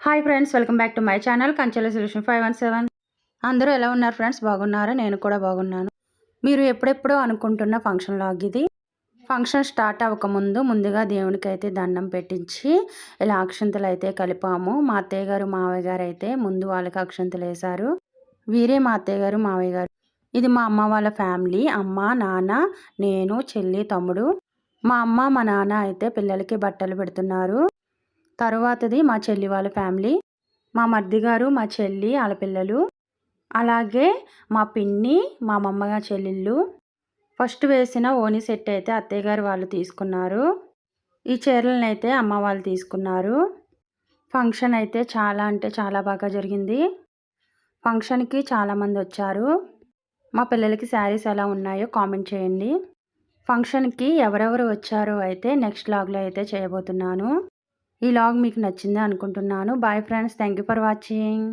Hi friends, welcome back to my channel Kanchela solution 517. అందరూ ఎలా ఉన్నారు ఫ్రెండ్స్? బాగున్నారా? నేను కూడా బాగున్నాను. మీరు ఎప్పుడెప్పుడో అనుకుంటున్న ఫంక్షన్ లాగ్ ఇది. ఫంక్షన్ స్టార్ట్ అవ్వకముందు ముందుగా దేవునికి అయితే దండం పెట్టించి ఇలా అక్షంతలు అయితే కలిపాము. మా అత్తయ్య గారు మావయ్య గారు అయితే ముందు వాళ్ళకి అక్షంతలు వేశారు. వీరే మా అత్తయ్య గారు మావయ్య గారు. ఇది మా అమ్మ వాళ్ళ ఫ్యామిలీ. అమ్మ, నాన్న, నేను, చెల్లి, తమ్ముడు. మా అమ్మ మా నాన్న అయితే పిల్లలకి బట్టలు పెడుతున్నారు. తరువాతది మా చెల్లి వాళ్ళ ఫ్యామిలీ. మా మరిది గారు, మా చెల్లి, వాళ్ళ పిల్లలు, అలాగే మా పిన్ని, మా మమ్మగా చెల్లెళ్ళు. ఫస్ట్ వేసిన ఓని సెట్ అయితే అత్తయ్య గారు వాళ్ళు తీసుకున్నారు. ఈ చీరలను అయితే అమ్మ వాళ్ళు తీసుకున్నారు. ఫంక్షన్ అయితే చాలా అంటే చాలా బాగా జరిగింది. ఫంక్షన్కి చాలామంది వచ్చారు. మా పిల్లలకి శారీస్ ఎలా ఉన్నాయో కామెంట్ చేయండి. ఫంక్షన్కి ఎవరెవరు వచ్చారో అయితే నెక్స్ట్ వ్లాగ్లో అయితే చేయబోతున్నాను. ఈ వ్లాగ్ మీకు నచ్చింది అనుకుంటున్నాను. Bye friends, thank you for watching.